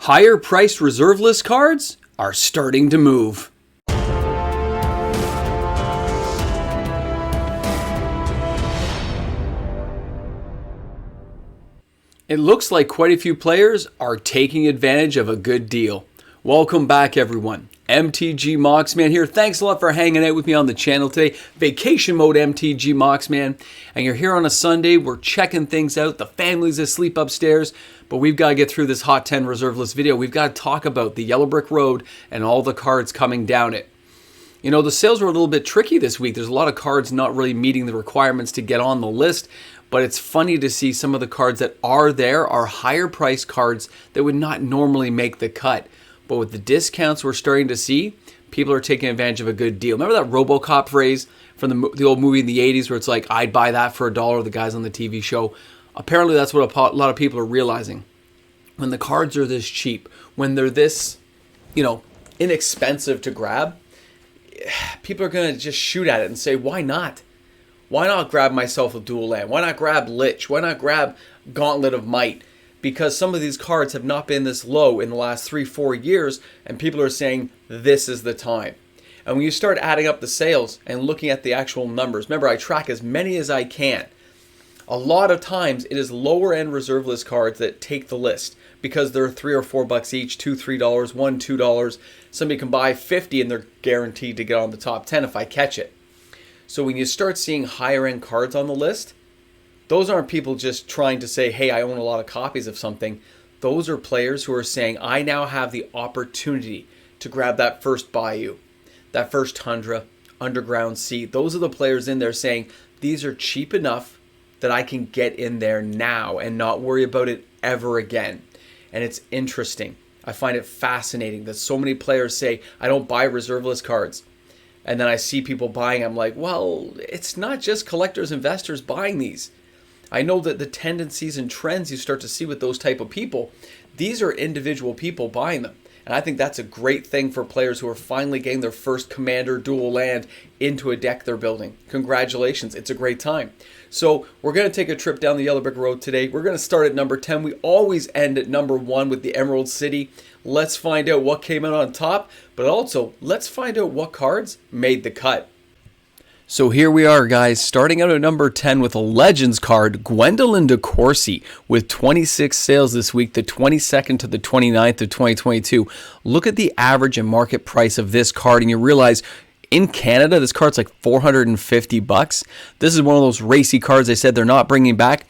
Higher priced reserve list cards are starting to move. It looks like quite a few players are taking advantage of a good deal. Welcome back, everyone. MTG Moxman here. Thanks a lot for hanging out with me on the channel today. Vacation mode MTG Moxman. And you're here on a Sunday. We're checking things out. The family's asleep upstairs. But we've got to get through this Hot 10 reserve list video. We've got to talk about the Yellow Brick Road and all the cards coming down it. You know, the sales were a little bit tricky this week. There's a lot of cards not really meeting the requirements to get on the list. But it's funny to see some of the cards that are there are higher priced cards that would not normally make the cut. But with the discounts we're starting to see, people are taking advantage of a good deal. Remember that RoboCop phrase from the old movie in the 80s where it's like, I'd buy that for $1, the guys on the TV show? Apparently that's what a lot of people are realizing. When the cards are this cheap, when they're this, inexpensive to grab, people are going to just shoot at it and say, why not? Why not grab myself a dual land? Why not grab Lich? Why not grab Gauntlet of Might? Because some of these cards have not been this low in the last 3-4 years, and people are saying this is the time. And when you start adding up the sales and looking at the actual numbers, remember I track as many as I can. A lot of times it is lower end reserve list cards that take the list because they're $3 or $4 each, $2, $3, $1, $2. Somebody can buy 50 and they're guaranteed to get on the top 10 if I catch it. So when you start seeing higher end cards on the list, those aren't people just trying to say, hey, I own a lot of copies of something. Those are players who are saying, I now have the opportunity to grab that first Bayou, that first Tundra, Underground Sea. Those are the players in there saying, these are cheap enough that I can get in there now and not worry about it ever again. And it's interesting. I find it fascinating that so many players say, I don't buy reserve list cards. And then I see people buying. I'm like, well, it's not just collectors, investors buying these. I know that the tendencies and trends you start to see with those type of people, these are individual people buying them. And I think that's a great thing for players who are finally getting their first commander dual land into a deck they're building. Congratulations, it's a great time. So we're going to take a trip down the Yellow Brick Road today. We're going to start at number 10. We always end at number 1 with the Emerald City. Let's find out what came out on top, but also let's find out what cards made the cut. So here we are, guys, starting out at number 10 with a Legends card, Gwendolyn de Courcy, with 26 sales this week, the 22nd to the 29th of 2022. Look at the average and market price of this card, and you realize in Canada, this card's like $450. This is one of those racy cards they said they're not bringing back.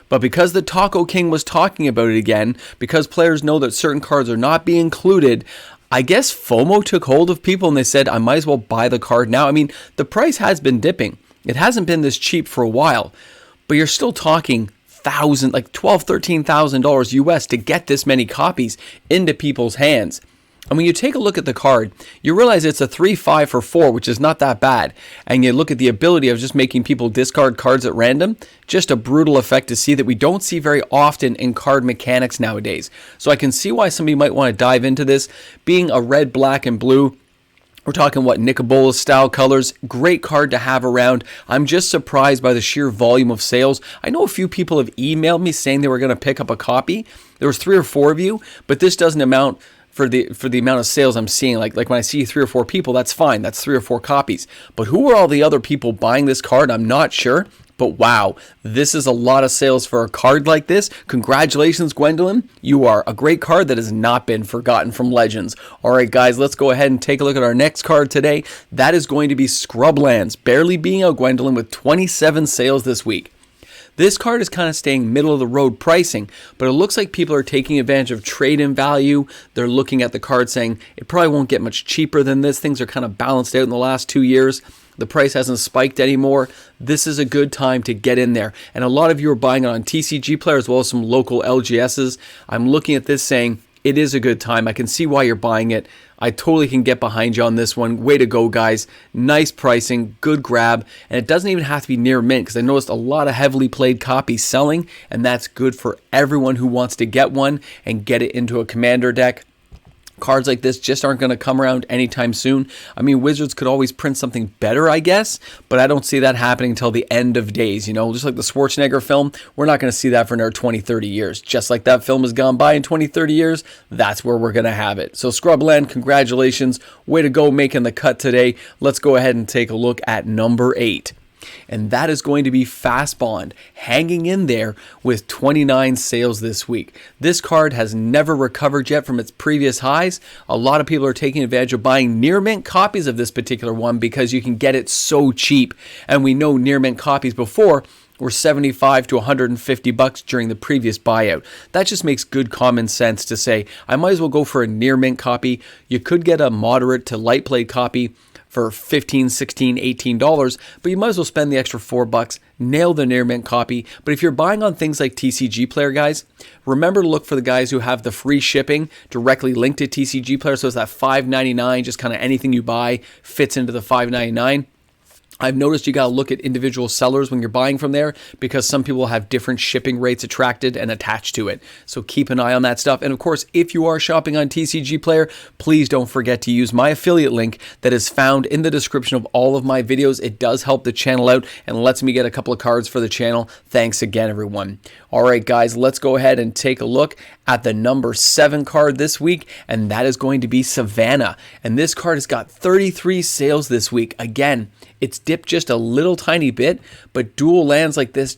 But because the Taco King was talking about it again, because players know that certain cards are not being included, I guess FOMO took hold of people and they said, I might as well buy the card now. I mean, the price has been dipping. It hasn't been this cheap for a while, but you're still talking like $12,000, $13,000 US to get this many copies into people's hands. And when you take a look at the card, you realize it's a 3-5 for 4, which is not that bad. And you look at the ability of just making people discard cards at random, just a brutal effect to see that we don't see very often in card mechanics nowadays. So I can see why somebody might want to dive into this. Being a red, black, and blue, we're talking, Nicobolas style colors. Great card to have around. I'm just surprised by the sheer volume of sales. I know a few people have emailed me saying they were going to pick up a copy. There was 3 or 4 of you, but this doesn't amount for the amount of sales I'm seeing. Like when I see 3 or 4 people, that's fine. That's 3 or 4 copies. But who are all the other people buying this card? I'm not sure. But wow, this is a lot of sales for a card like this. Congratulations, Gwendolyn. You are a great card that has not been forgotten from Legends. All right, guys, let's go ahead and take a look at our next card today. That is going to be Scrublands, barely being out Gwendolyn with 27 sales this week. This card is kind of staying middle of the road pricing, but it looks like people are taking advantage of trade-in value. They're looking at the card saying, it probably won't get much cheaper than this. Things are kind of balanced out in the last 2 years. The price hasn't spiked anymore. This is a good time to get in there. And a lot of you are buying it on TCG Player as well as some local LGSs. I'm looking at this saying, it is a good time. I can see why you're buying it. I totally can get behind you on this one. Way to go, guys. Nice pricing, good grab, and it doesn't even have to be near mint because I noticed a lot of heavily played copies selling, and that's good for everyone who wants to get one and get it into a commander deck. Cards like this just aren't going to come around anytime soon. I mean, Wizards could always print something better, I guess, but I don't see that happening until the end of days. You know, just like the Schwarzenegger film, we're not going to see that for another 20, 30 years. Just like that film has gone by in 20, 30 years, that's where we're going to have it. So Scrubland, congratulations. Way to go making the cut today. Let's go ahead and take a look at number 8. And that is going to be Fast Bond, hanging in there with 29 sales this week. This card has never recovered yet from its previous highs. A lot of people are taking advantage of buying near mint copies of this particular one because you can get it so cheap. And we know near mint copies before were 75 to 150 bucks during the previous buyout. That just makes good common sense to say, I might as well go for a near mint copy. You could get a moderate to light plate copy for $15, $16, $18, but you might as well spend the extra $4, nail the near mint copy. But if you're buying on things like TCG Player, guys, remember to look for the guys who have the free shipping directly linked to TCG Player. So it's that $5.99, just kind of anything you buy fits into the $5.99. I've noticed you got to look at individual sellers when you're buying from there because some people have different shipping rates attracted and attached to it. So keep an eye on that stuff. And of course, if you are shopping on TCG Player, please don't forget to use my affiliate link that is found in the description of all of my videos. It does help the channel out and lets me get a couple of cards for the channel. Thanks again, everyone. All right, guys, let's go ahead and take a look at the number 7 card this week, and that is going to be Savannah. And this card has got 33 sales this week. Again, it's dipped just a little tiny bit, but dual lands like this,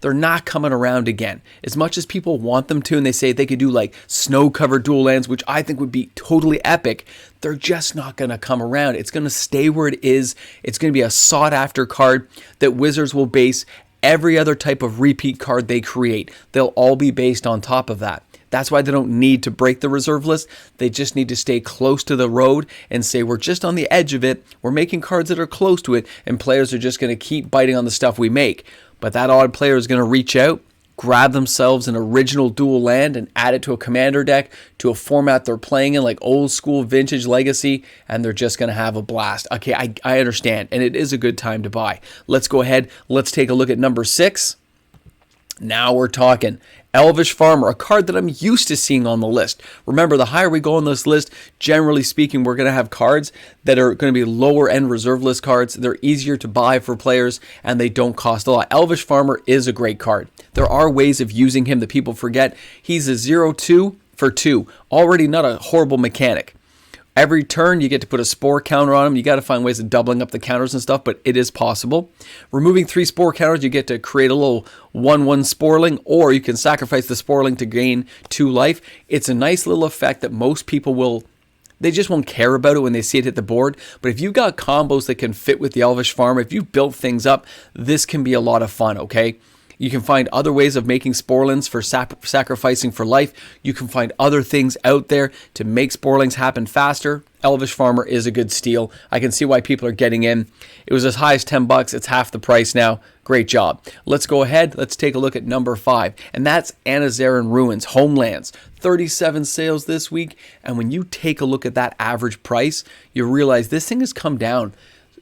they're not coming around again. As much as people want them to, and they say they could do like snow-covered dual lands, which I think would be totally epic, they're just not going to come around. It's going to stay where it is. It's going to be a sought-after card that Wizards will base every other type of repeat card they create. They'll all be based on top of that. That's why they don't need to break the reserve list. They just need to stay close to the road and say, we're just on the edge of it. We're making cards that are close to it, and players are just going to keep biting on the stuff we make. But that odd player is going to reach out, grab themselves an original dual land and add it to a commander deck, to a format they're playing in, like old school vintage legacy, and they're just going to have a blast. Okay, I understand, and it is a good time to buy. Let's go ahead. Let's take a look at number 6. Now we're talking. Elvish Farmer, a card that I'm used to seeing on the list. Remember, the higher we go on this list, generally speaking, we're going to have cards that are going to be lower end reserve list cards. They're easier to buy for players, and they don't cost a lot. Elvish Farmer is a great card. There are ways of using him that people forget. He's a 0-2 for 2. Already not a horrible mechanic. Every turn, you get to put a spore counter on them. You got to find ways of doubling up the counters and stuff, but it is possible. Removing 3 spore counters, you get to create a little 1/1 sporling, or you can sacrifice the sporling to gain 2 life. It's a nice little effect that most people they just won't care about it when they see it hit the board. But if you've got combos that can fit with the Elvish Farmer, if you've built things up, this can be a lot of fun, okay? You can find other ways of making sporlings for sacrificing for life. You can find other things out there to make sporlings happen faster. Elvish Farmer is a good steal. I can see why people are getting in. It was as high as $10. It's half the price now. Great job. Let's go ahead. Let's take a look at number 5. And that's Anazarin Ruins, Homelands. 37 sales this week. And when you take a look at that average price, you realize this thing has come down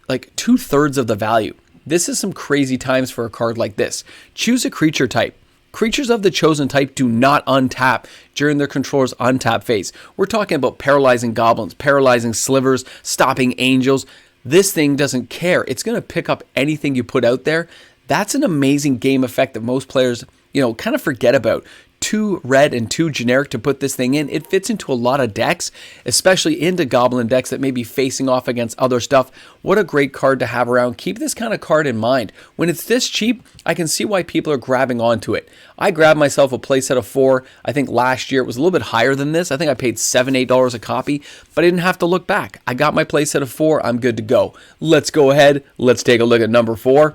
like 2/3 of the value. This is some crazy times for a card like this. Choose a creature type. Creatures of the chosen type do not untap during their controller's untap phase. We're talking about paralyzing goblins, paralyzing slivers, stopping angels. This thing doesn't care. It's going to pick up anything you put out there. That's an amazing game effect that most players, kind of forget about. 2 red and 2 generic to put this thing in. It fits into a lot of decks, especially into goblin decks that may be facing off against other stuff. What a great card to have around. Keep this kind of card in mind. When it's this cheap, I can see why people are grabbing onto it. I grabbed myself a playset of 4. I think last year it was a little bit higher than this. I think I paid $7, $8 a copy, but I didn't have to look back. I got my playset of 4. I'm good to go. Let's go ahead. Let's take a look at number 4.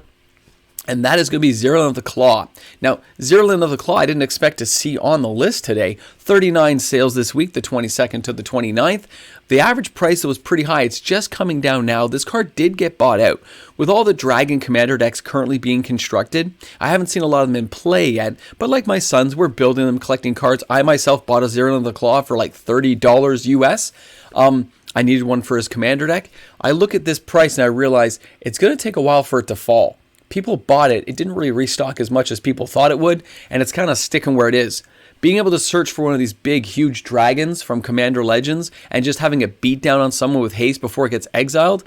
And that is going to be Zirland of the Claw. Now, Zirland of the Claw, I didn't expect to see on the list today. 39 sales this week, the 22nd to the 29th. The average price was pretty high. It's just coming down now. This card did get bought out. With all the Dragon Commander decks currently being constructed, I haven't seen a lot of them in play yet. But like my sons, we're building them, collecting cards. I myself bought a Zirland of the Claw for like $30 US. I needed one for his Commander deck. I look at this price and I realize it's going to take a while for it to fall. People bought it. It didn't really restock as much as people thought it would, and it's kind of sticking where it is. Being able to search for one of these big, huge dragons from Commander Legends and just having a beat down on someone with haste before it gets exiled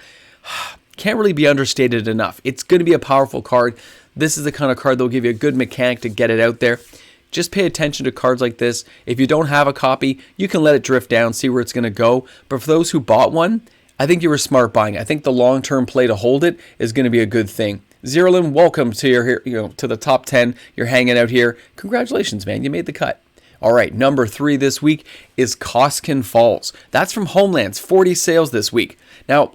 can't really be understated enough. It's going to be a powerful card. This is the kind of card that will give you a good mechanic to get it out there. Just pay attention to cards like this. If you don't have a copy, you can let it drift down, see where it's going to go. But for those who bought one, I think you were smart buying. I think the long-term play to hold it is going to be a good thing. Zerlin, welcome to to the top 10. You're hanging out here. Congratulations, man. You made the cut. All right, number 3 this week is Koskinen Falls. That's from Homelands. 40 sales this week. Now,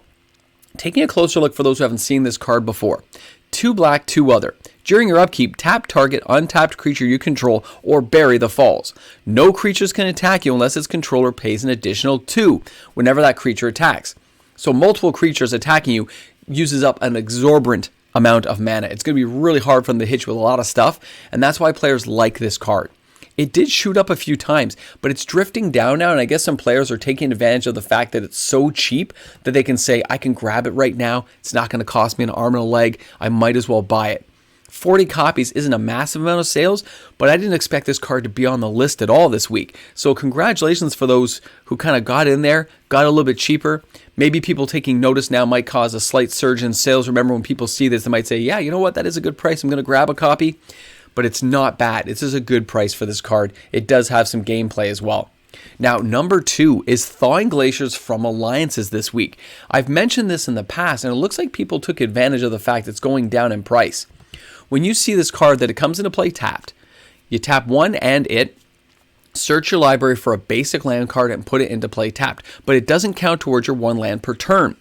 taking a closer look for those who haven't seen this card before. 2 black, 2 other. During your upkeep, tap target untapped creature you control or bury the falls. No creatures can attack you unless its controller pays an additional 2 whenever that creature attacks. So multiple creatures attacking you uses up an exorbitant amount of mana. It's going to be really hard for them to hit you with a lot of stuff, and that's why players like this card. It did shoot up a few times, but it's drifting down now, and I guess some players are taking advantage of the fact that it's so cheap that they can say, I can grab it right now. It's not going to cost me an arm and a leg. I might as well buy it. 40 copies isn't a massive amount of sales, but I didn't expect this card to be on the list at all this week. So congratulations for those who kind of got in there, got a little bit cheaper. Maybe people taking notice now might cause a slight surge in sales. Remember, when people see this, they might say, yeah, you know what, that is a good price. I'm going to grab a copy. But it's not bad. This is a good price for this card. It does have some gameplay as well. Now, number 2 is Thawing Glaciers from Alliances this week. I've mentioned this in the past, and it looks like people took advantage of the fact it's going down in price. When you see this card that it comes into play tapped, you tap 1 and it, search your library for a basic land card and put it into play tapped, but it doesn't count towards your 1 land per turn.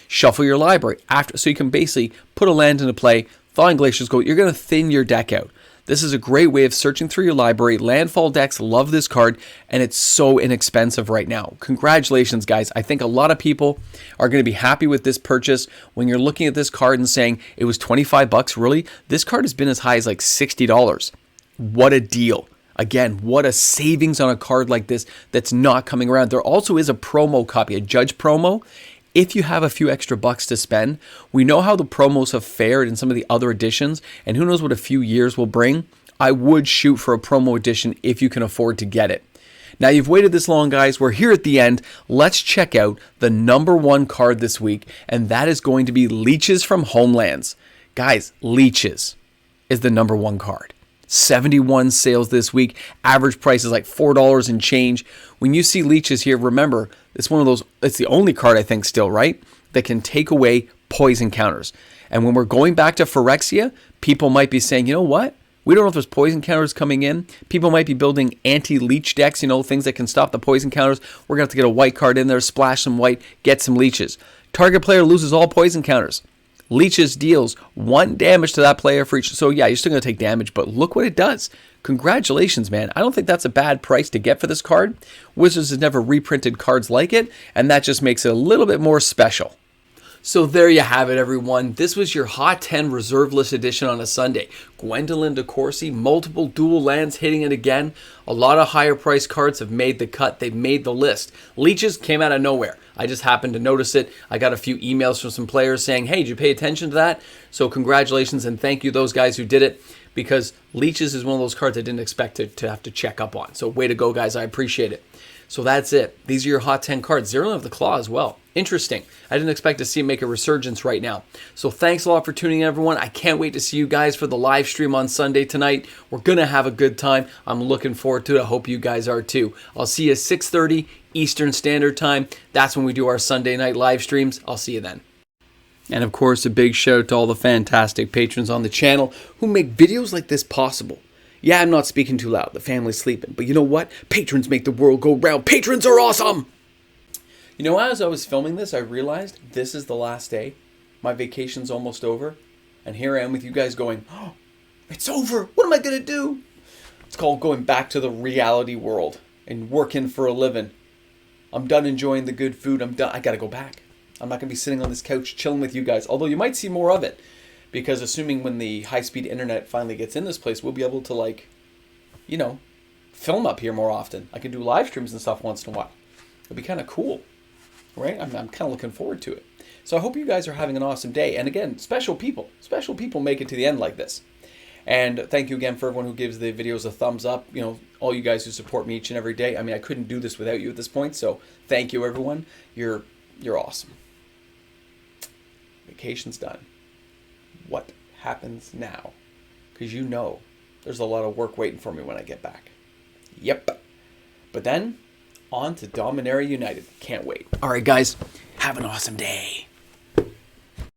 Shuffle your library after, so you can basically put a land into play. Thawing Glaciers go, you're going to thin your deck out. This is a great way of searching through your library. Landfall decks love this card, and it's so inexpensive right now. Congratulations, guys. I think a lot of people are going to be happy with this purchase. When you're looking at this card and saying it was $25, really, this card has been as high as like $60. What a deal. Again, what a savings on a card like this that's not coming around. There also is a promo copy, a Judge promo. If you have a few extra bucks to spend, we know how the promos have fared in some of the other editions, and who knows what a few years will bring. I would shoot for a promo edition if you can afford to get it. Now, you've waited this long, guys. We're here at the end. Let's check out the number 1 card this week, and that is going to be Leeches from Homelands. Guys, Leeches is the number 1 card. 71 sales this week. Average price is like $4 and change. When you see Leeches here, remember, it's one of those, it's the only card I think still, right, that can take away poison counters. And when we're going back to Phyrexia, people might be saying, you know what? We don't know if there's poison counters coming in. People might be building anti-leech decks, things that can stop the poison counters. We're going to have to get a white card in there, splash some white, get some Leeches. Target player loses all poison counters. Leeches deals 1 damage to that player for each. So yeah, you're still going to take damage, but look what it does. Congratulations, man. I don't think that's a bad price to get for this card. Wizards has never reprinted cards like it, and that just makes it a little bit more special. So there you have it, everyone. This was your Hot 10 Reserve List edition on a Sunday. Gwendolyn de Courcy, multiple dual lands hitting it again. A lot of higher price cards have made the cut. They've made the list. Leeches came out of nowhere. I just happened to notice it. I got a few emails from some players saying, hey, did you pay attention to that? So congratulations and thank you those guys who did it, because Leeches is one of those cards I didn't expect to have to check up on. So way to go, guys. I appreciate it. So that's it. These are your Hot 10 cards. Zero of the Claw as well. Interesting. I didn't expect to see him make a resurgence right now. So thanks a lot for tuning in, everyone. I can't wait to see you guys for the live stream on Sunday tonight. We're going to have a good time. I'm looking forward to it. I hope you guys are too. I'll see you at 6:30 Eastern Standard Time. That's when we do our Sunday night live streams. I'll see you then. And of course, a big shout out to all the fantastic patrons on the channel who make videos like this possible. Yeah, I'm not speaking too loud. The family's sleeping. But you know what? Patrons make the world go round. Patrons are awesome! As I was filming this, I realized this is the last day. My vacation's almost over. And here I am with you guys going, oh, it's over. What am I going to do? It's called going back to the reality world and working for a living. I'm done enjoying the good food. I'm done. I got to go back. I'm not going to be sitting on this couch chilling with you guys. Although you might see more of it. Because assuming when the high-speed internet finally gets in this place, we'll be able to, film up here more often. I can do live streams and stuff once in a while. It'll be kind of cool, right? I'm kind of looking forward to it. So I hope you guys are having an awesome day. And again, special people make it to the end like this. And thank you again for everyone who gives the videos a thumbs up. You know, all you guys who support me each and every day. I mean, I couldn't do this without you at this point. So thank you, everyone. You're awesome. Vacation's done. What happens now? Because you know there's a lot of work waiting for me when I get back. Yep. But then, on to Dominaria United. Can't wait. All right, guys. Have an awesome day.